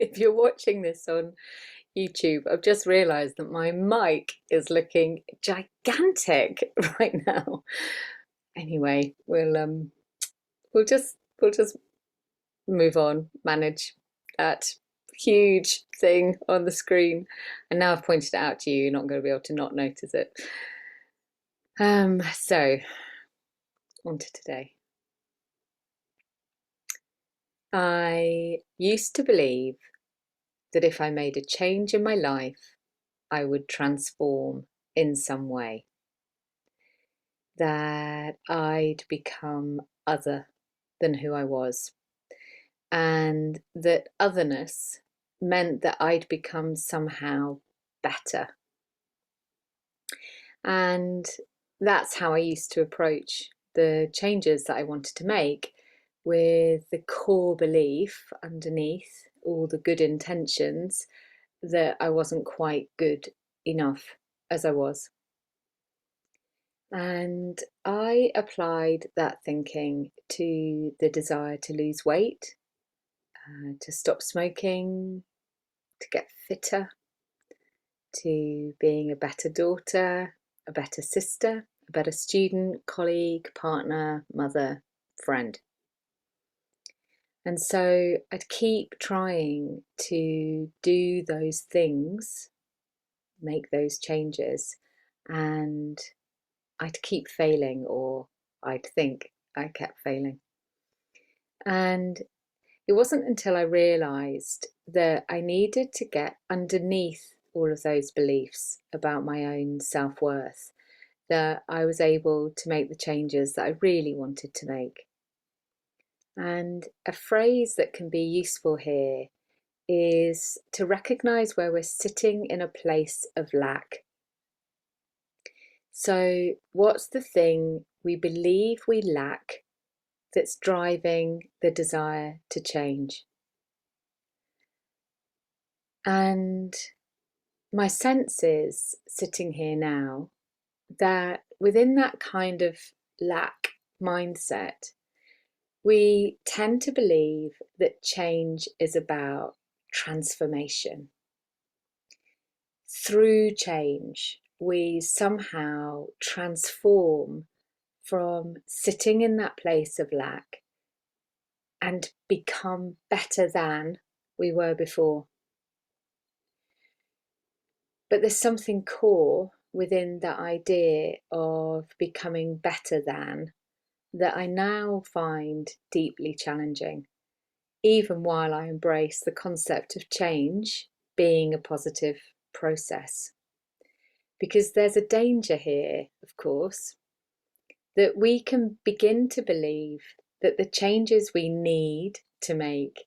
if you're watching this on YouTube, I've just realised that my mic is looking gigantic right now. Anyway, we'll just move on, manage that huge thing on the screen. And now I've pointed it out to you, you're not going to be able to not notice it. So on to today. I used to believe that if I made a change in my life, I would transform in some way, that I'd become other than who I was, and that otherness meant that I'd become somehow better. And that's how I used to approach the changes that I wanted to make, with the core belief underneath all the good intentions that I wasn't quite good enough as I was. And I applied that thinking to the desire to lose weight, to stop smoking, to get fitter, to being a better daughter, a better sister, a better student, colleague, partner, mother, friend. And so I'd keep trying to do those things, make those changes, and I'd keep failing, or I'd think I kept failing. And it wasn't until I realised that I needed to get underneath all of those beliefs about my own self-worth that I was able to make the changes that I really wanted to make. And a phrase that can be useful here is to recognise where we're sitting in a place of lack. So, what's the thing we believe we lack that's driving the desire to change? And my sense is, sitting here now, that within that kind of lack mindset, we tend to believe that change is about transformation. Through change, we somehow transform from sitting in that place of lack and become better than we were before. But there's something core within the idea of becoming better than that I now find deeply challenging, even while I embrace the concept of change being a positive process. Because there's a danger here, of course, that we can begin to believe that the changes we need to make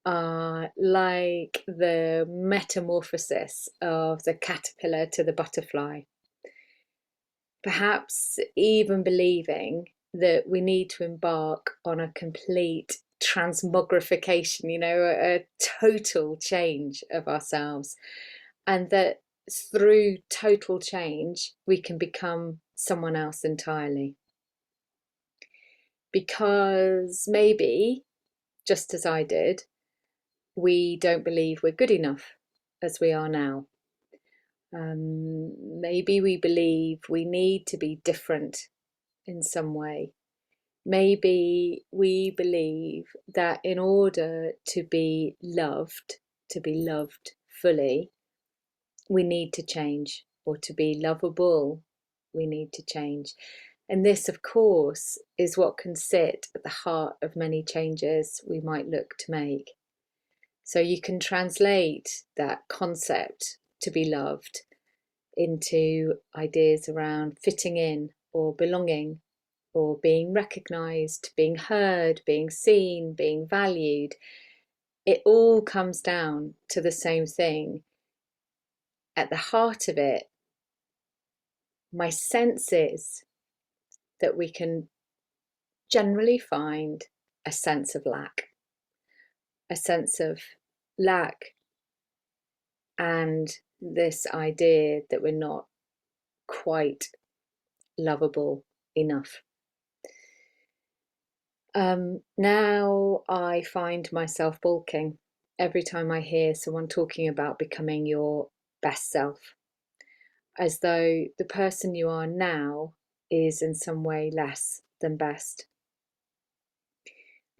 are like the metamorphosis of the caterpillar to the butterfly. Perhaps even believing that we need to embark on a complete transmogrification, a total change of ourselves, and that through total change we can become someone else entirely. Because maybe, just as I did, we don't believe we're good enough as we are now. Maybe we believe we need to be different in some way. Maybe we believe that in order to be loved fully, we need to change, or to be lovable, we need to change. And this, of course, is what can sit at the heart of many changes we might look to make. So you can translate that concept to be loved into ideas around fitting in or belonging, or being recognised, being heard, being seen, being valued. It all comes down to the same thing. At the heart of it, my sense is that we can generally find a sense of lack, a sense of lack, and this idea that we're not quite lovable enough. Now I find myself balking every time I hear someone talking about becoming your best self, as though the person you are now is in some way less than best.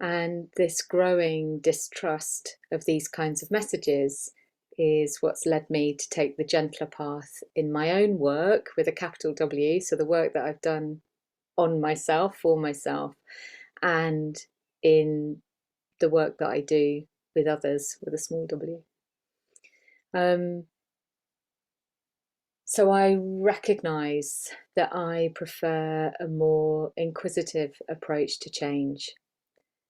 And this growing distrust of these kinds of messages is what's led me to take the gentler path in my own work with a capital W, so the work that I've done on myself, for myself, and in the work that I do with others with a small w. So I recognize that I prefer a more inquisitive approach to change,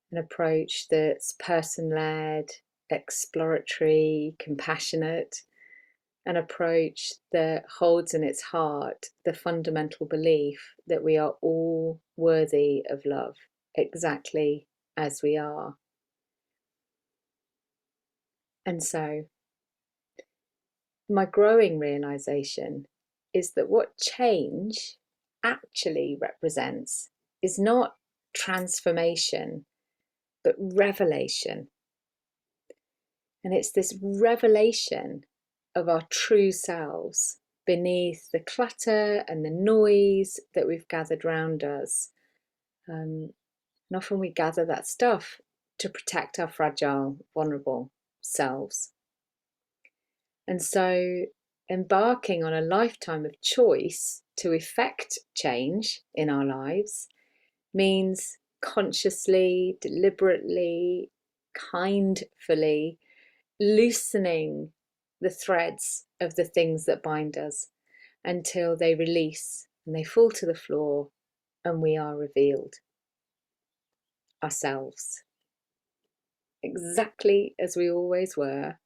an approach that's person-led, exploratory, compassionate, an approach that holds in its heart the fundamental belief that we are all worthy of love, exactly as we are. And so my growing realization is that what change actually represents is not transformation, but revelation. And it's this revelation of our true selves beneath the clutter and the noise that we've gathered round us. And often we gather that stuff to protect our fragile, vulnerable selves. And so embarking on a lifetime of choice to effect change in our lives means consciously, deliberately, kindfully loosening the threads of the things that bind us until they release and they fall to the floor and we are revealed ourselves exactly as we always were,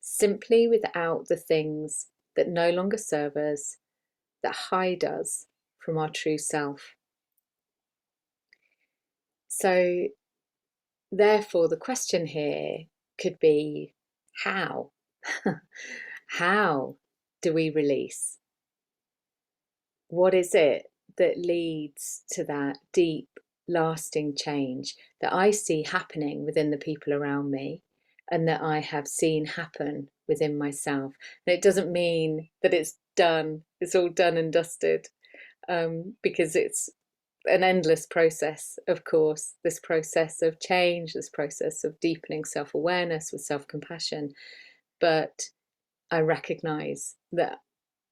simply without the things that no longer serve us, that hide us from our true self. So therefore the question here could be, how? How do we release? What is it that leads to that deep, lasting change that I see happening within the people around me and that I have seen happen within myself? And it doesn't mean that it's done, it's all done and dusted, because it's an endless process, of course, this process of change, this process of deepening self-awareness with self-compassion. But I recognize that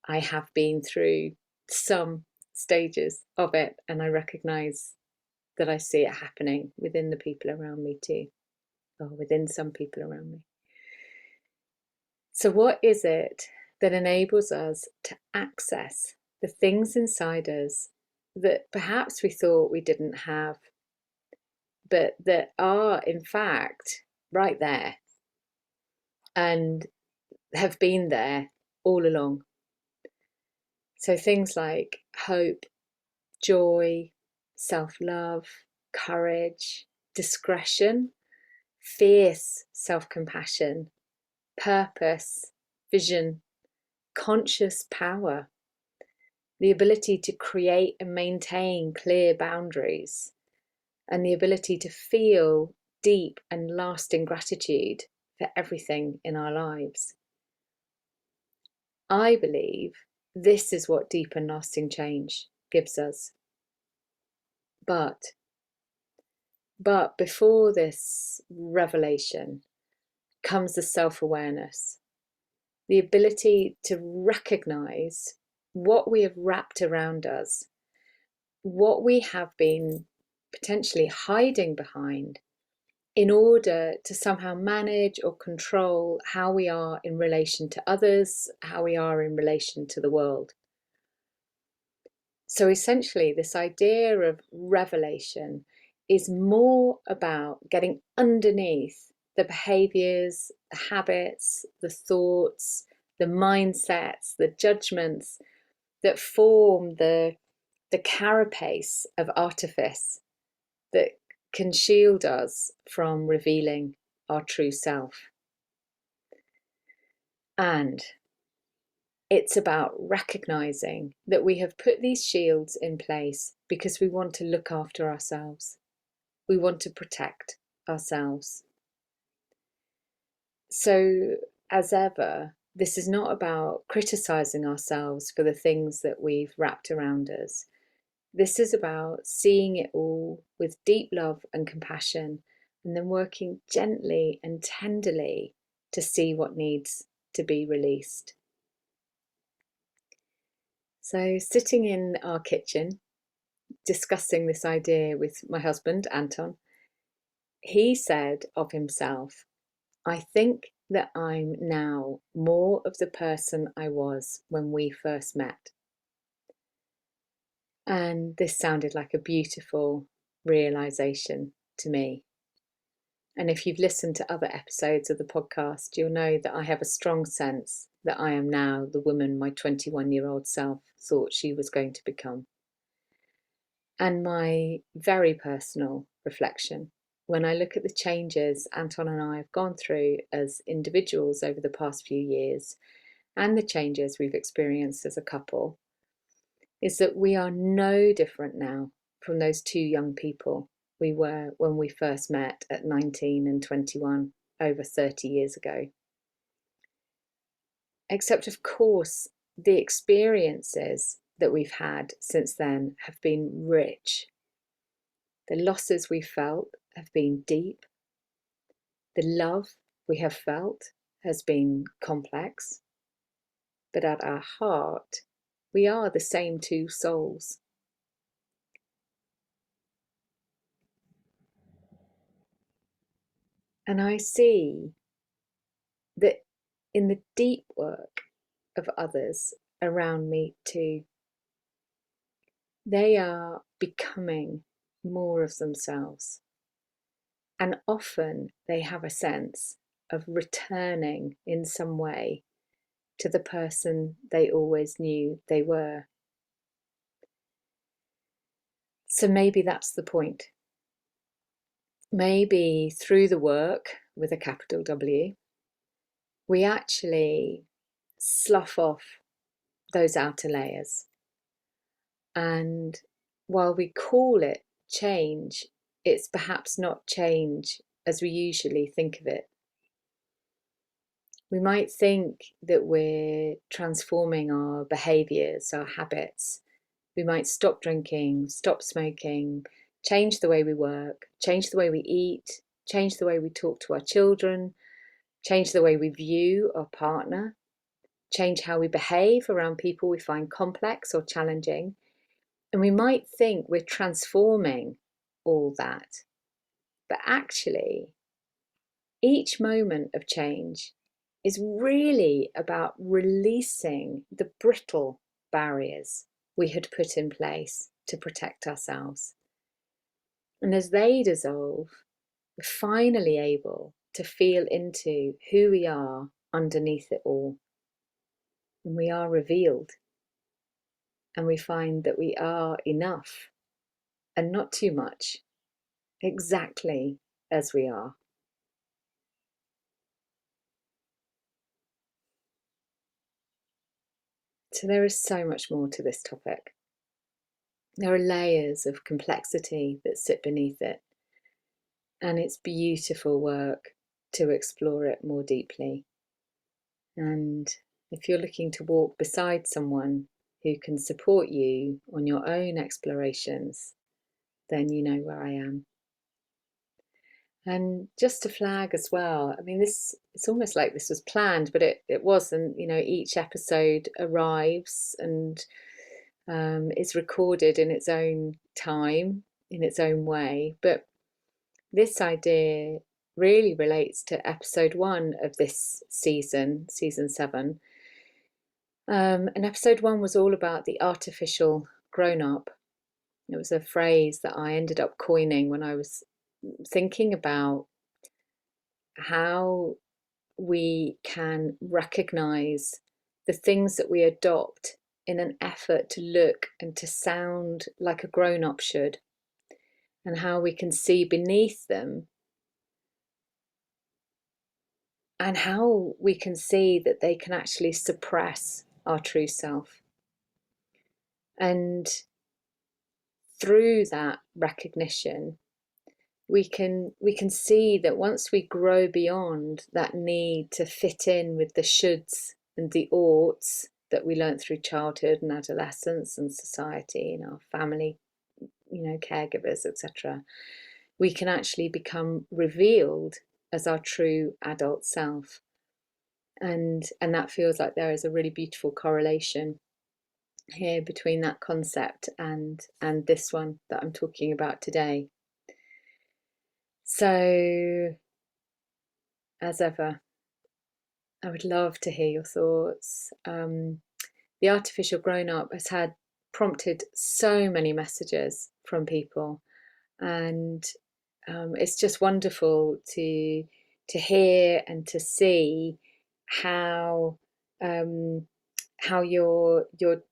I have been through some stages of it, and I recognize that I see it happening within the people around me too, or within some people around me. So what is it that enables us to access the things inside us that perhaps we thought we didn't have, but that are in fact right there and have been there all along? So things like hope, joy, self-love, courage, discretion, fierce self-compassion, purpose, vision, conscious power, the ability to create and maintain clear boundaries, and the ability to feel deep and lasting gratitude for everything in our lives. I believe this is what deep and lasting change gives us. But before this revelation comes the self-awareness, the ability to recognize what we have wrapped around us, what we have been potentially hiding behind in order to somehow manage or control how we are in relation to others, how we are in relation to the world. So essentially, this idea of revelation is more about getting underneath the behaviors, the habits, the thoughts, the mindsets, the judgments that form the carapace of artifice that can shield us from revealing our true self. And it's about recognizing that we have put these shields in place because we want to look after ourselves. We want to protect ourselves. So, as ever, this is not about criticizing ourselves for the things that we've wrapped around us. This is about seeing it all with deep love and compassion, and then working gently and tenderly to see what needs to be released. So, sitting in our kitchen, discussing this idea with my husband, Anton, he said of himself, I think that I'm now more of the person I was when we first met. And this sounded like a beautiful realization to me. And if you've listened to other episodes of the podcast, you'll know that I have a strong sense that I am now the woman my 21-year-old self thought she was going to become. And my very personal reflection, when I look at the changes Anton and I have gone through as individuals over the past few years, and the changes we've experienced as a couple, is that we are no different now from those two young people we were when we first met at 19 and 21 over 30 years ago. Except, of course, the experiences that we've had since then have been rich. The losses we felt have been deep. The love we have felt has been complex. But at our heart, we are the same two souls. And I see that in the deep work of others around me too, they are becoming more of themselves. And often they have a sense of returning in some way to the person they always knew they were. So maybe that's the point. Maybe through the work with a capital W, we actually slough off those outer layers. And while we call it change, it's perhaps not change as we usually think of it. We might think that we're transforming our behaviours, our habits. We might stop drinking, stop smoking, change the way we work, change the way we eat, change the way we talk to our children, change the way we view our partner, change how we behave around people we find complex or challenging. And we might think we're transforming all that. But actually, each moment of change is really about releasing the brittle barriers we had put in place to protect ourselves. And as they dissolve, we're finally able to feel into who we are underneath it all. And we are revealed. And we find that we are enough and not too much, exactly as we are. So there is so much more to this topic. There are layers of complexity that sit beneath it, and it's beautiful work to explore it more deeply. And if you're looking to walk beside someone who can support you on your own explorations, then you know where I am. And just to flag as well, I mean, it's almost like this was planned, but it wasn't. Each episode arrives and is recorded in its own time, in its own way. But this idea really relates to episode 1 of this season, season 7. And episode 1 was all about the artificial grown up. It was a phrase that I ended up coining when I was thinking about how we can recognize the things that we adopt in an effort to look and to sound like a grown up should, and how we can see beneath them, and how we can see that they can actually suppress our true self. And through that recognition, we can see that once we grow beyond that need to fit in with the shoulds and the oughts that we learnt through childhood and adolescence and society and our family, caregivers, etc., we can actually become revealed as our true adult self. And that feels like there is a really beautiful correlation here between that concept and this one that I'm talking about today. So, as ever, I would love to hear your thoughts. The Artificial Grown Up has had prompted so many messages from people, and it's just wonderful to hear and to see how your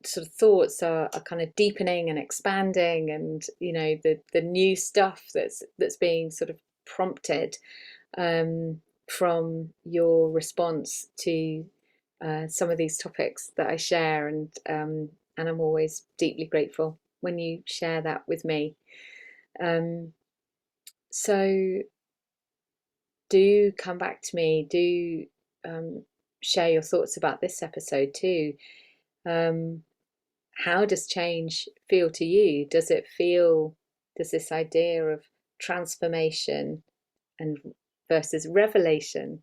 sort of thoughts are kind of deepening and expanding, and the new stuff that's being sort of prompted from your response to some of these topics that I share, and I'm always deeply grateful when you share that with me. So do come back to me. Do share your thoughts about this episode too. How does change feel to you? Does this idea of transformation and versus revelation,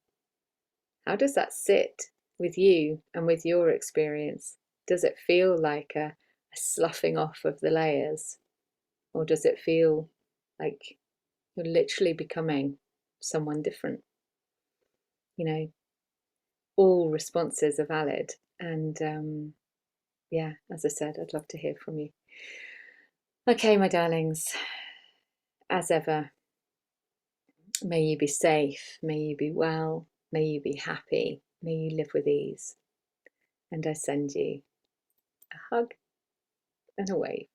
how does that sit with you and with your experience? Does it feel like a sloughing off of the layers? Or does it feel like you're literally becoming someone different? All responses are valid. And yeah, as I said, I'd love to hear from you. Okay, my darlings, as ever, may you be safe, may you be well, may you be happy, may you live with ease. And I send you a hug and a wave.